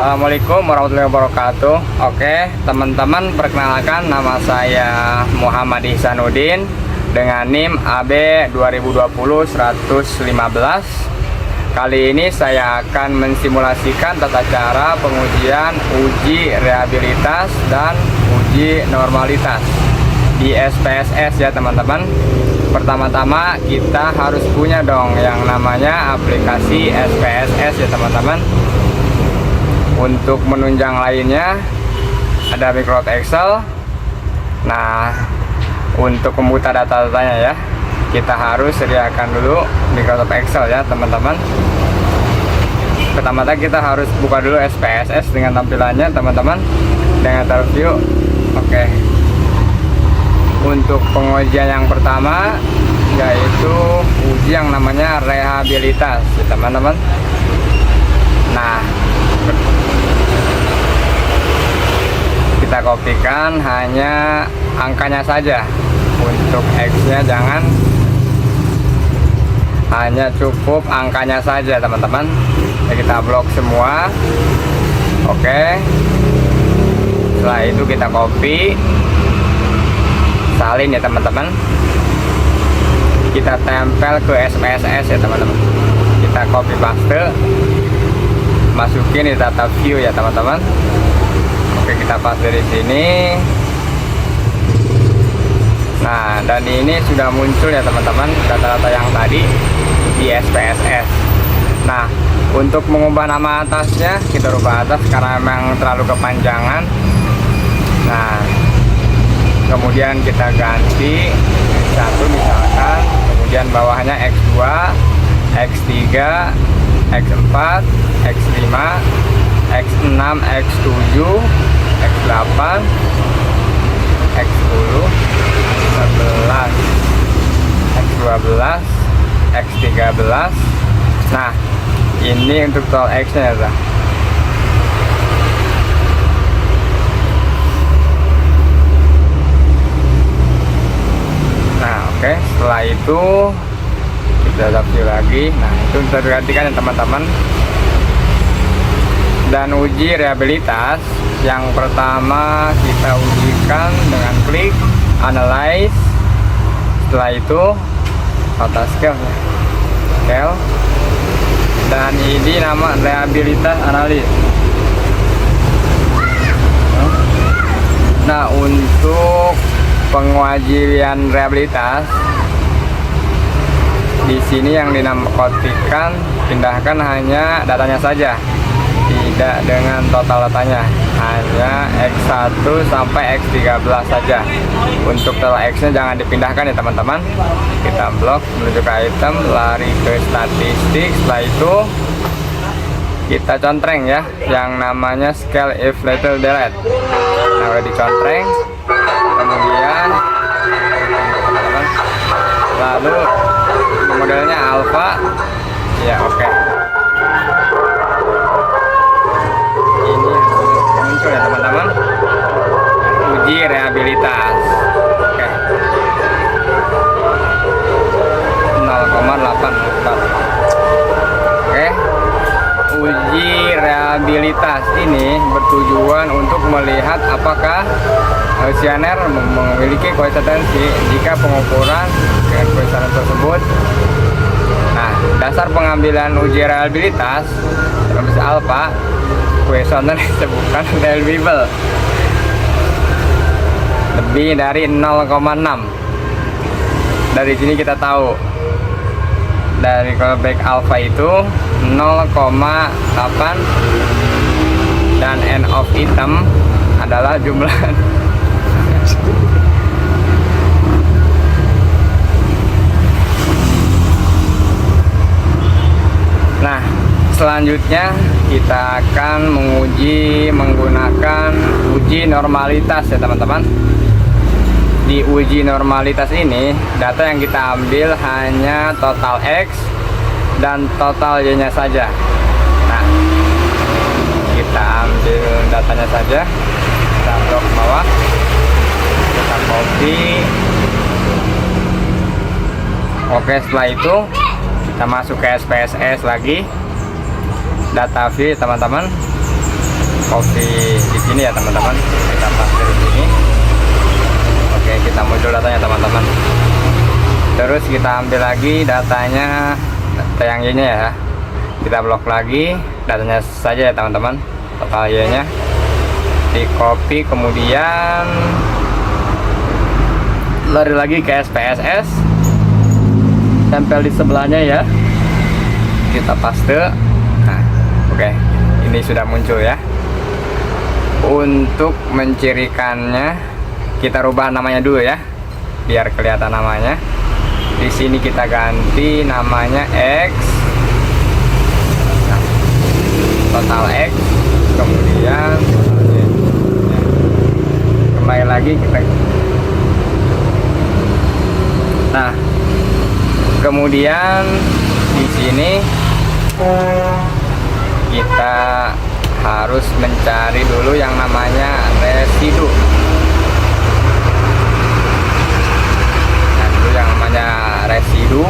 Assalamualaikum warahmatullahi wabarakatuh. Oke teman-teman, perkenalkan nama saya Muhammad Ihsanuddin dengan NIM AB 2020-115. Kali ini saya akan mensimulasikan tata cara pengujian uji reliabilitas dan uji normalitas di SPSS ya teman-teman. Pertama-tama kita harus punya dong yang namanya aplikasi SPSS ya teman-teman. Untuk menunjang lainnya ada Microsoft Excel. Nah, untuk membuka data-datanya ya, kita harus sediakan dulu Microsoft Excel ya teman-teman. Pertama-tama kita harus buka dulu SPSS dengan tampilannya teman-teman, dengan terview. Oke. Untuk pengujian yang pertama yaitu uji yang namanya reliabilitas ya teman-teman. Nah, kita kopikan hanya angkanya saja. Untuk X-nya jangan, hanya cukup angkanya saja teman-teman. Kita blok semua. Oke. Setelah itu kita copy, salin ya teman-teman. Kita tempel ke SPSS ya teman-teman. Kita copy paste, masukin di data view ya teman-teman. Oke, kita paste dari sini. Nah, dan ini sudah muncul ya teman-teman data-data yang tadi di SPSS. Nah, untuk mengubah nama atasnya kita rubah atas karena memang terlalu kepanjangan. Nah, kemudian kita ganti satu misalkan, kemudian bawahnya X2, X3, X4, X5, X6, X7, X8, X10, 11, X12, X13. Nah, ini untuk total X-nya ya. Nah, oke, setelah itu kita review lagi. Nah, itu tergantikan ya teman-teman. Dan uji reliabilitas yang pertama kita ujikan dengan klik analyze. Setelah itu tata scale ya. Scale. Dan ini nama reliabilitas analis. Nah, untuk pengujian reliabilitas di sini yang dinamakan pindahkan hanya datanya saja, tidak dengan total datanya, hanya X1 sampai X13 saja. Untuk total X-nya jangan dipindahkan ya teman-teman. Kita blok, menuju ke item, lari ke statistik. Setelah itu kita contreng ya yang namanya scale if later delete. Nah, udah dicontreng. Kemudian teman-teman, lalu modelnya alpha ya. Oke, ini muncul ya teman-teman, uji reliabilitas. Oke, 0,84. Oke, uji reliabilitas ini bertujuan untuk melihat apakah kuesioner memiliki konsistensi jika pengukuran dengan kuesioner tersebut. Nah, dasar pengambilan uji reliabilitas rumus alpha, kuesioner disebutkan reliable lebih dari 0,6. Dari sini kita tahu dari callback alpha itu 0,8 dan end of item adalah jumlah. Nah, selanjutnya kita akan menguji menggunakan uji normalitas ya teman-teman. Di uji normalitas ini data yang kita ambil hanya total X dan total Y nya saja. Nah, kita ambil datanya saja, kita blok bawah, kita copy. Oke, setelah itu kita masuk ke SPSS lagi, data view teman-teman. kopi di sini ya teman-teman. Kita paste di sini. Oke, kita muncul datanya teman-teman. Terus kita ambil lagi datanya, data yang Y nya ya. Kita blok lagi datanya saja ya teman-teman, total Y nya di copy, kemudian lari lagi ke SPSS, tempel di sebelahnya ya, kita paste. Nah, oke, ini sudah muncul ya. Untuk mencirikannya kita rubah namanya dulu ya, biar kelihatan namanya. Di sini kita ganti namanya X, nah, total X, kemudian kembali lagi kita. Nah, kemudian di sini kita harus mencari dulu yang namanya residu. Nah, dulu yang namanya residu.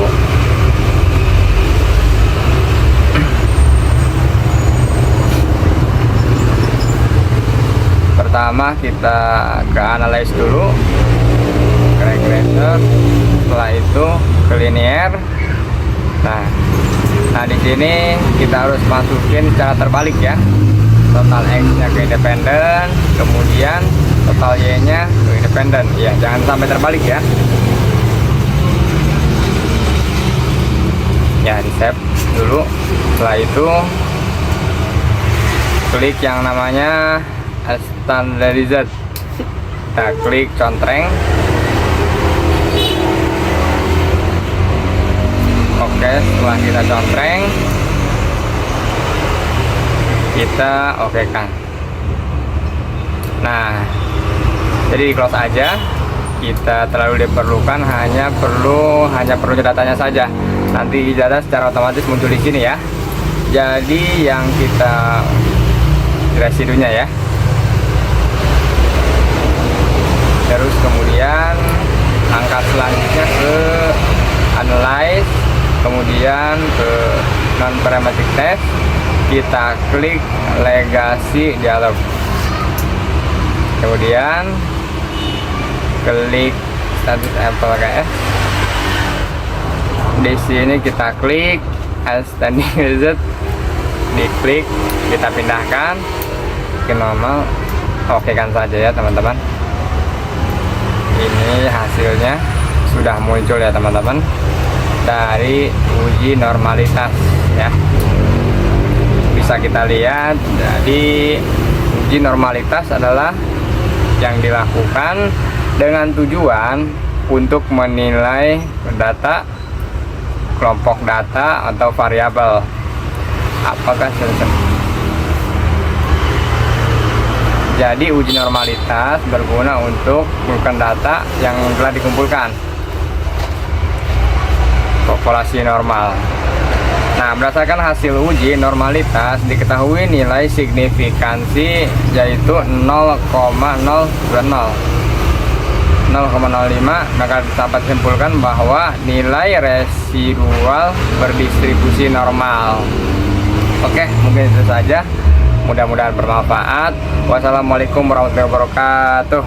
Pertama kita ke analyze dulu, ke regresser, setelah itu ke linear. Nah di sini kita harus masukin cara terbalik ya, total X nya ke independen, kemudian total Y nya ke independen ya, jangan sampai terbalik ya. Ya, di save dulu. Setelah itu klik yang namanya standardized. Kita klik contreng. Oke, setelah kita contreng, kita oke kan. Nah, jadi di close aja. Kita terlalu diperlukan hanya perlu datanya saja. Nanti data secara otomatis muncul di sini ya. Jadi yang kita residunya ya. Terus kemudian angka selanjutnya ke analyze, kemudian ke non parametric test, kita klik legacy dialog, kemudian klik status Apple KS. Di sini kita klik standing result, diklik, kita pindahkan ke normal. Oke kan saja ya teman-teman. Ini hasilnya sudah muncul ya teman-teman dari uji normalitas ya. Bisa kita lihat, jadi uji normalitas adalah yang dilakukan dengan tujuan untuk menilai data, kelompok data atau variabel apakah jadi uji normalitas berguna untuk mengumpulkan data yang telah dikumpulkan populasi normal. Nah, berdasarkan hasil uji normalitas diketahui nilai signifikansi yaitu 0,05, maka dapat disimpulkan bahwa nilai residual berdistribusi normal. Oke, mungkin itu saja. Mudah-mudahan bermanfaat. Wassalamualaikum warahmatullahi wabarakatuh.